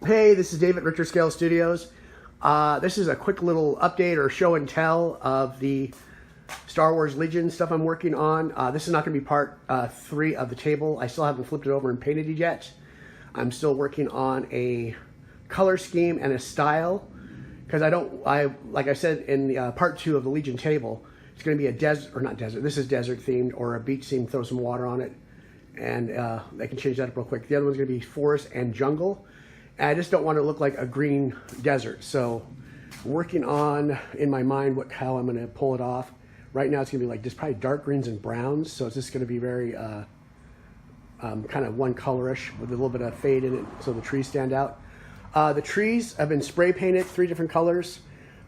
Hey, this is Dave at Richter Scale Studios. This is a quick little update or show and tell of the Star Wars Legion stuff I'm working on. This is not going to be part 3 of the table. I still haven't flipped it over and painted it yet. I'm still working on a color scheme and a style because like I said in the part 2 of the Legion table, it's going to be a desert, or not desert, this is desert themed, or a beach theme, throw some water on it, and I can change that up real quick. The other one's going to be forest and jungle. And I just don't want it to look like a green desert. So working on, in my mind, how I'm going to pull it off. Right now it's going to be like just probably dark greens and browns. So it's just going to be very kind of one colorish with a little bit of fade in it so the trees stand out. The trees have been spray painted 3 different colors.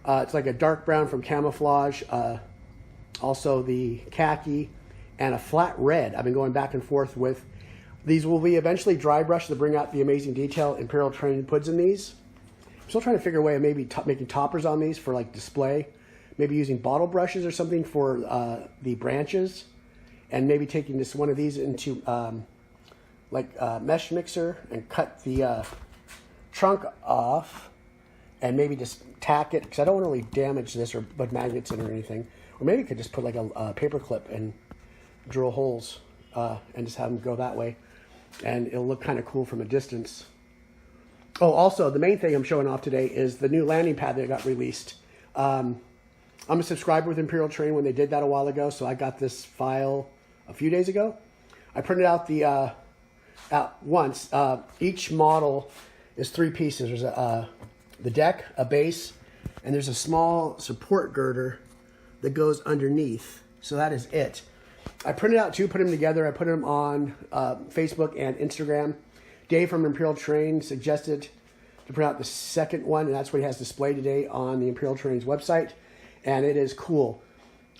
It's like a dark brown from camouflage, also the khaki, and a flat red. I've been going back and forth with. These will be eventually dry brushed to bring out the amazing detail Imperial Terrain puts in these. I'm still trying to figure a way of maybe making toppers on these for like display. Maybe using bottle brushes or something for the branches. And maybe taking this one of these into like a mesh mixer and cut the trunk off. And maybe just tack it, because I don't want to really damage this or put magnets in or anything. Or maybe I could just put like a paper clip and drill holes and just have them go that way. And it'll look kind of cool from a distance. Oh, also, the main thing I'm showing off today is the new landing pad that got released. I'm a subscriber with Imperial Terrain when they did that a while ago, so I got this file a few days ago. I printed out the once. Each model is 3 pieces. There's the deck, a base, and there's a small support girder that goes underneath. So that is it. I printed out 2, put them together. I put them on Facebook and Instagram. Dave from Imperial Terrain suggested to print out the second one, and that's what he has displayed today on the Imperial Terrain's website, and it is cool.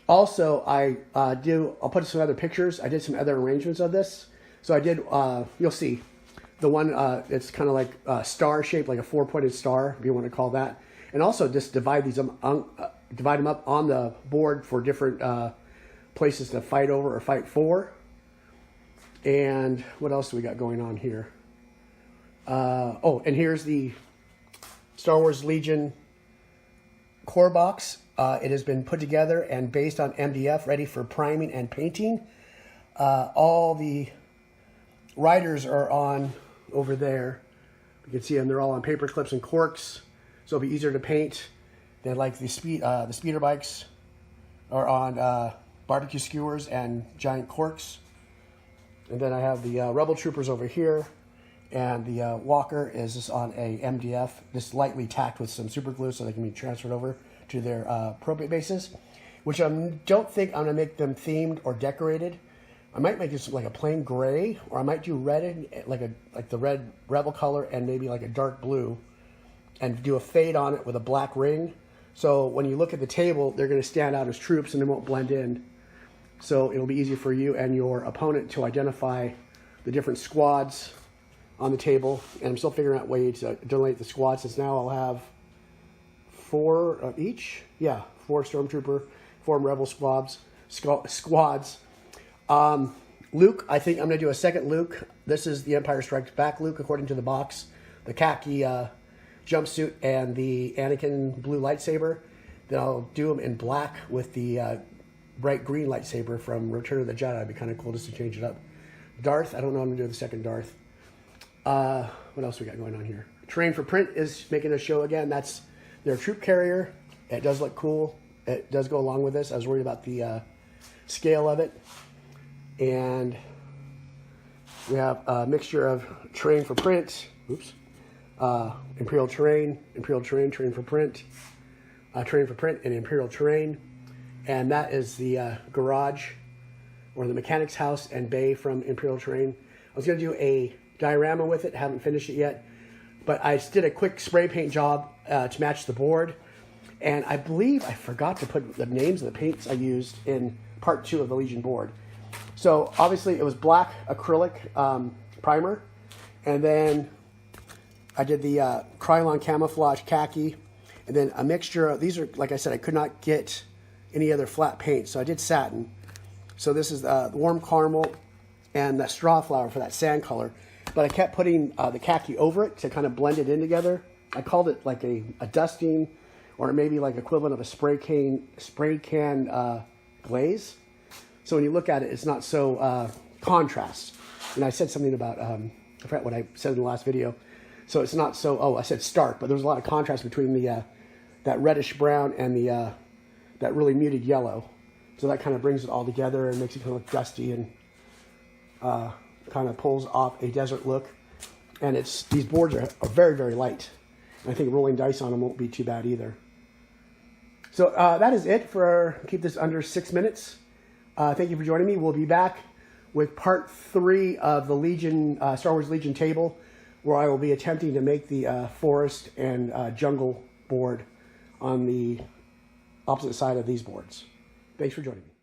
Also, I'll put some other pictures. I did some other arrangements of this. So I did, you'll see, the one, it's kind of like a star shape, like a 4-pointed star, if you want to call that. And also just divide them up on the board for different places to fight over or fight for. And what else do we got going on here? Oh, and here's the Star Wars Legion core box. It has been put together and based on MDF, ready for priming and painting. All the riders are on over there. You can see them, they're all on paper clips and corks, so it'll be easier to paint. They like the speeder bikes are on barbecue skewers and giant corks. And then I have the Rebel Troopers over here, and the Walker is just on a MDF, just lightly tacked with some super glue so they can be transferred over to their appropriate bases, which I don't think I'm going to make them themed or decorated. I might make this like a plain gray, or I might do red, like the red Rebel color, and maybe like a dark blue, and do a fade on it with a black ring. So when you look at the table, they're going to stand out as troops and they won't blend in. So it'll be easy for you and your opponent to identify the different squads on the table. And I'm still figuring out a way to delineate the squads, since now I'll have 4 of each. Yeah, 4 Stormtrooper, 4 Rebel squads. Luke, I think I'm going to do a second Luke. This is the Empire Strikes Back Luke, according to the box. The khaki jumpsuit and the Anakin blue lightsaber. Then I'll do them in black with the bright green lightsaber from Return of the Jedi. It'd be kind of cool just to change it up. Darth, I don't know, I'm going to do the second Darth. What else we got going on here? Terrain for Print is making a show again. That's their troop carrier. It does look cool. It does go along with this. I was worried about the scale of it. And we have a mixture of Terrain for Print. Oops. Imperial Terrain, Terrain for Print. Terrain for Print, and Imperial Terrain. And that is the garage, or the mechanic's house and bay from Imperial Terrain. I was going to do a diorama with it, haven't finished it yet. But I did a quick spray paint job to match the board. And I believe I forgot to put the names of the paints I used in part 2 of the Legion board. So obviously it was black acrylic primer. And then I did the Krylon camouflage khaki. And then a mixture of, these are, like I said, I could not get any other flat paint, so I did satin. So this is the warm caramel and the straw flower for that sand color. but I kept putting the khaki over it to kind of blend it in together. I called it like a dusting, or maybe like equivalent of a spray can glaze. So when you look at it, it's not so contrast. And I said something about, I forgot what I said in the last video. So it's not so, I said stark, but there's a lot of contrast between the that reddish brown and the that really muted yellow. So that kind of brings it all together and makes it kind of look dusty and kind of pulls off a desert look. And these boards are very, very light. And I think rolling dice on them won't be too bad either. So that is it for keep this under 6 minutes. Thank you for joining me. We'll be back with part 3 of the Legion Star Wars Legion table, where I will be attempting to make the forest and jungle board on the opposite side of these boards. Thanks for joining me.